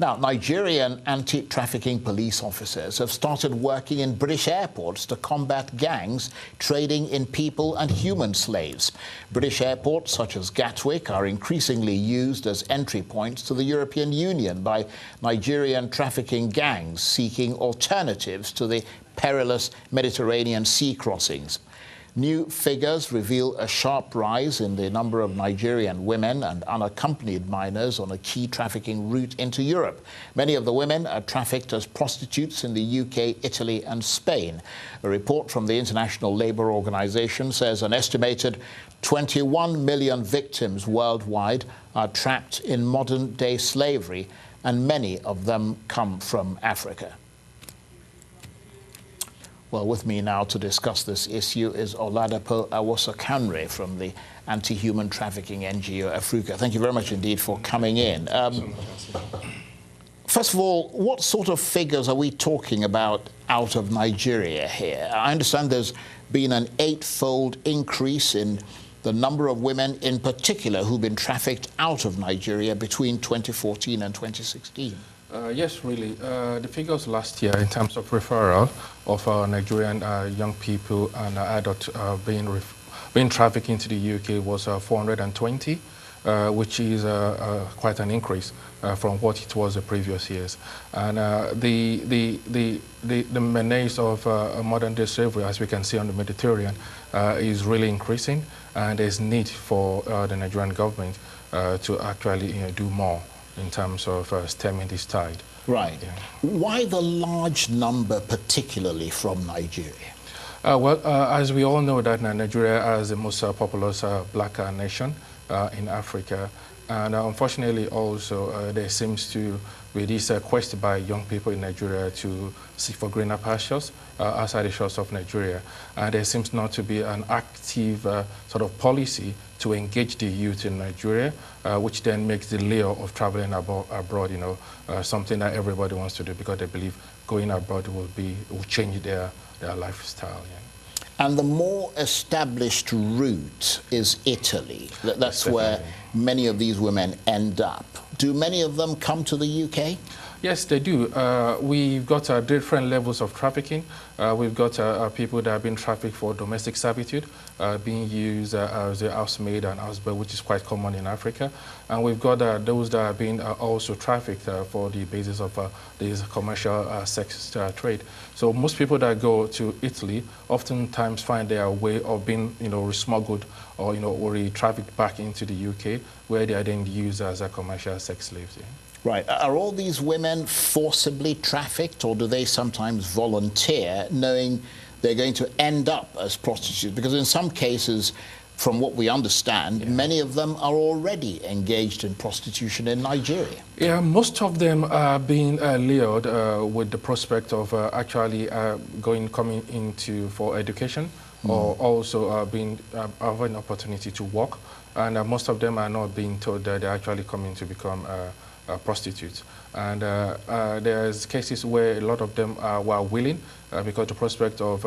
Now, Nigerian anti-trafficking police officers have started working in British airports to combat gangs trading in people and human slaves. British airports such as Gatwick are increasingly used as entry points to the European Union by Nigerian trafficking gangs seeking alternatives to the perilous Mediterranean sea crossings. New figures reveal a sharp rise in the number of Nigerian women and unaccompanied minors on a key trafficking route into Europe. Many of the women are trafficked as prostitutes in the UK, Italy and Spain. A report from the International Labour Organization says an estimated 21 million victims worldwide are trapped in modern-day slavery, and many of them come from Africa. Well, with me now to discuss this issue is Oladapo Awosokanre from the anti-human trafficking NGO Africa. Thank you very much indeed for coming in. First of all, what sort of figures are we talking about out of Nigeria here? I understand there's been an 8-fold increase in the number of women in particular who've been trafficked out of Nigeria between 2014 and 2016. Yes, really. The figures last year in terms of referral of Nigerian young people and adults being trafficked into the UK was 420, which is quite an increase from what it was the previous years. And the menace of modern-day slavery, as we can see on the Mediterranean, is really increasing, and there's need for the Nigerian government to actually do more in terms of stemming this tide. Right. Yeah. Why the large number, particularly from Nigeria? As we all know that Nigeria is the most populous black nation in Africa, and unfortunately also there seems to be this quest by young people in Nigeria to seek for greener pastures outside the shores of Nigeria. And there seems not to be an active sort of policy to engage the youth in Nigeria, which then makes the lure of traveling abroad, something that everybody wants to do because they believe going abroad will change their lifestyle. Yeah. And the more established route is Italy. That's where many of these women end up. Do many of them come to the UK? Yes, they do. We've got different levels of trafficking. We've got people that have been trafficked for domestic servitude, being used as a housemaid and houseboy, which is quite common in Africa. And we've got those that have been also trafficked for the basis of this commercial sex trade. So most people that go to Italy oftentimes find their way of being, smuggled or, or trafficked back into the UK, where they are then used as a commercial sex slaves. Yeah. Right. Are all these women forcibly trafficked, or do they sometimes volunteer, knowing they're going to end up as prostitutes? Because in some cases, from what we understand, many of them are already engaged in prostitution in Nigeria. Yeah, most of them are being lured with the prospect of actually coming into for education, or also have an opportunity to work. And most of them are not being told that they're actually coming to become prostitutes. And there's cases where a lot of them were willing because the prospect of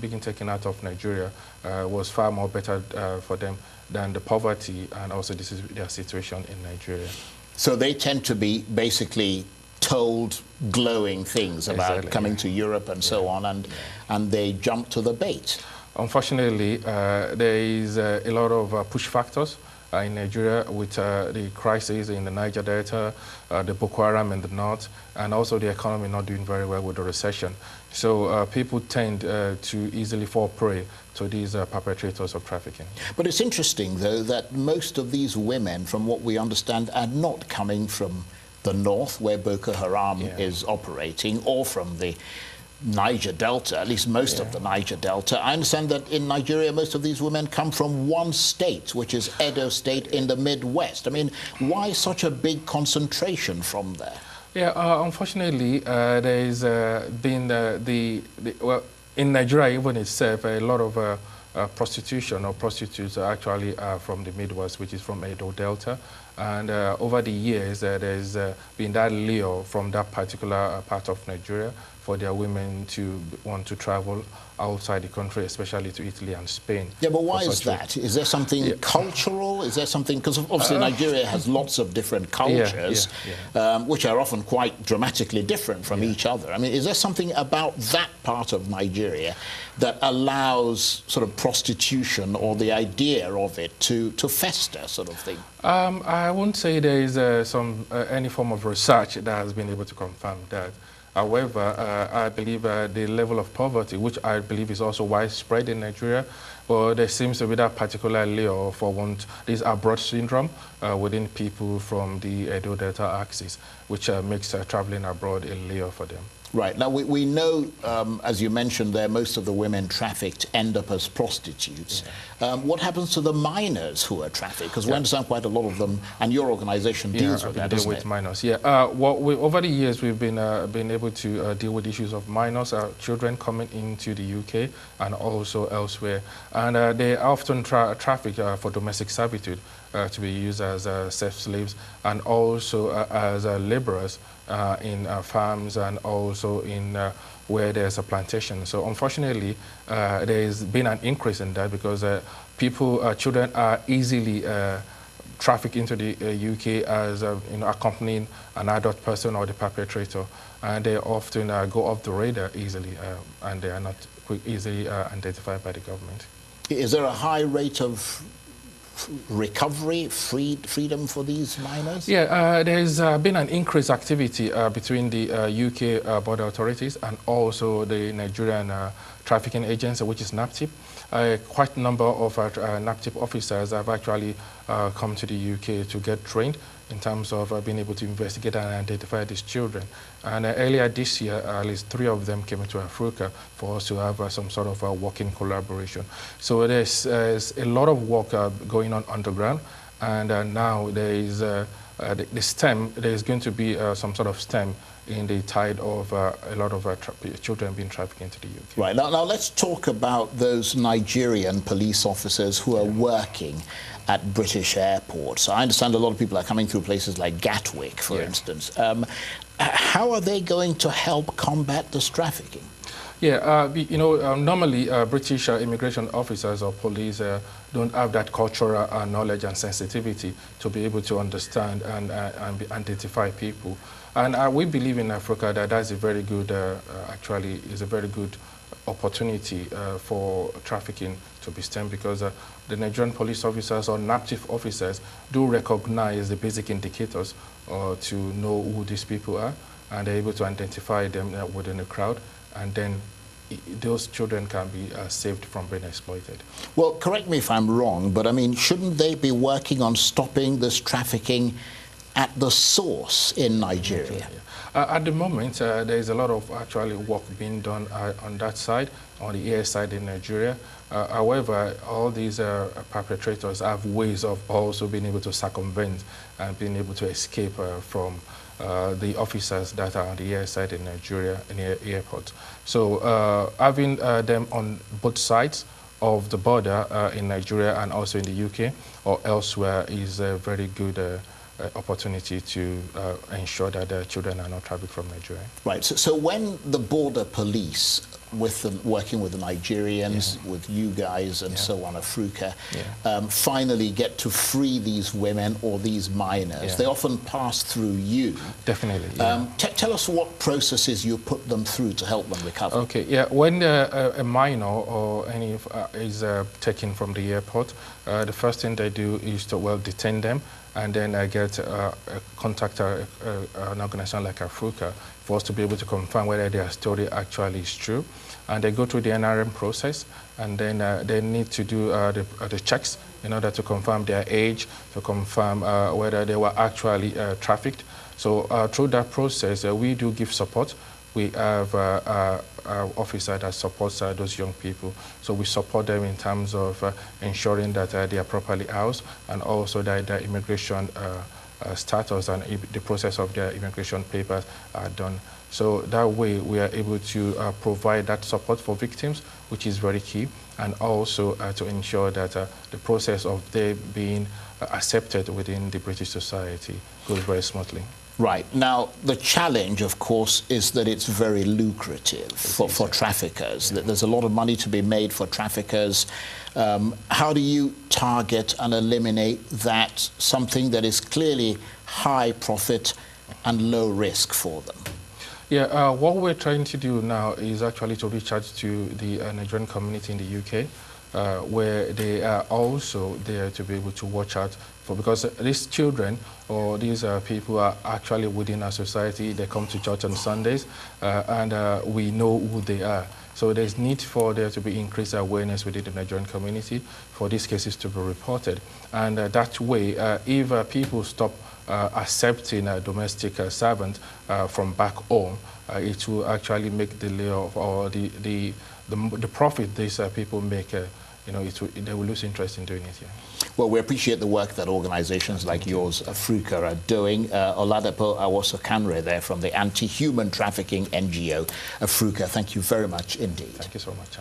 being taken out of Nigeria was far more better for them than the poverty and also their situation in Nigeria. So they tend to be basically told glowing things about coming to Europe and so on, and they jump to the bait. Unfortunately, there is a lot of push factors in Nigeria with the crisis in the Niger Delta, the Boko Haram in the north, and also the economy not doing very well with the recession. So people tend to easily fall prey to these perpetrators of trafficking. But it's interesting, though, that most of these women, from what we understand, are not coming from the north, where Boko Haram is operating, or from the Niger Delta, at least most of the Niger Delta. I understand that in Nigeria, most of these women come from one state, which is Edo State in the Midwest. I mean, why such a big concentration from there? Yeah, unfortunately, there's been well, in Nigeria even itself, a lot of prostitution or prostitutes are actually from the Midwest, which is from Edo Delta. And over the years, there's been that lure from that particular part of Nigeria for their women to want to travel outside the country, especially to Italy and Spain. Yeah, but why is that? Is there something cultural? Is there something, because obviously Nigeria has lots of different cultures, which are often quite dramatically different from each other. I mean, is there something about that part of Nigeria that allows sort of prostitution or the idea of it to fester, sort of thing? I won't say there is any form of research that has been able to confirm that. However, I believe the level of poverty, which I believe is also widespread in Nigeria, but there seems to be that particular layer for this abroad syndrome within people from the Edo Delta axis, which makes traveling abroad a layer for them. Right. Now, we know, as you mentioned there, most of the women trafficked end up as prostitutes. What happens to the minors who are trafficked? Because we understand quite a lot of them, and your organization deals with that, doesn't it? Minors, over the years, we've been able to deal with issues of minors, children coming into the UK and also elsewhere. And they often traffic for domestic servitude, to be used as sex slaves and also as laborers in farms and also in where there's a plantation. So unfortunately, there's been an increase in that because children are easily trafficked into the UK as accompanying an adult person or the perpetrator, and they often go off the radar easily, and they are not easily identified by the government. Is there a high rate of recovery, freedom for these minors? Yeah, there's been an increased activity between the UK border authorities and also the Nigerian trafficking agency, which is NAPTIP. Quite a number of NAPTIP officers have actually come to the UK to get trained in terms of being able to investigate and identify these children. And earlier this year, at least 3 of them came into Africa for us to have some sort of working collaboration. So there's a lot of work going on underground, and now there is there's going to be some sort of stem in the tide of a lot of children being trafficked into the UK. Right, now let's talk about those Nigerian police officers who are working at British airports. I understand a lot of people are coming through places like Gatwick, for instance. How are they going to help combat this trafficking? Yeah, normally British immigration officers or police don't have that cultural knowledge and sensitivity to be able to understand and identify people. And we believe in Africa that that's a very good, actually, is a very good opportunity for trafficking to be stemmed, because the Nigerian police officers or NAPTIF officers do recognize the basic indicators to know who these people are, and they're able to identify them within a crowd, and then those children can be saved from being exploited. Well, correct me if I'm wrong, but I mean, shouldn't they be working on stopping this trafficking at the source in Nigeria? At the moment, there is a lot of actually work being done on that side, on the AS side in Nigeria. However, all these perpetrators have ways of also being able to circumvent and being able to escape from the officers that are on the AS side in Nigeria, in the airport. So having them on both sides of the border in Nigeria and also in the UK or elsewhere is a very good opportunity to ensure that the children are not trafficked from Nigeria. Right. So when the border police, working with the Nigerians, with you guys and so on, Africa, finally get to free these women or these minors, they often pass through you. Definitely. Tell us what processes you put them through to help them recover. Okay. Yeah. When a minor or any is taken from the airport, the first thing they do is to detain them, and then contact an organization like Africa for us to be able to confirm whether their story actually is true. And they go through the NRM process, and then they need to do the checks in order to confirm their age, to confirm whether they were actually trafficked. So through that process, we do give support. We have an officer that supports those young people. So we support them in terms of ensuring that they are properly housed, and also that their immigration status and the process of their immigration papers are done. So that way we are able to provide that support for victims, which is very key, and also to ensure that the process of their being accepted within the British society goes very smoothly. Right. Now, the challenge, of course, is that it's very lucrative for traffickers. Yeah. There's a lot of money to be made for traffickers. How do you target and eliminate that, something that is clearly high profit and low risk for them? Yeah, what we're trying to do now is actually to reach out to the Nigerian community in the UK, where they are also there to be able to watch out for, because these children or these people are actually within our society. They come to church on Sundays, and we know who they are. So there's need for there to be increased awareness within the Nigerian community for these cases to be reported. And that way, if people stop accepting a domestic servant from back home, it will actually make the layoff or the profit these people make, they will lose interest in doing it. Yeah. Well, we appreciate the work that organizations like yours, Africa, are doing. Oladapo Awosokanre there from the anti-human trafficking NGO, Africa. Thank you very much indeed. Thank you so much.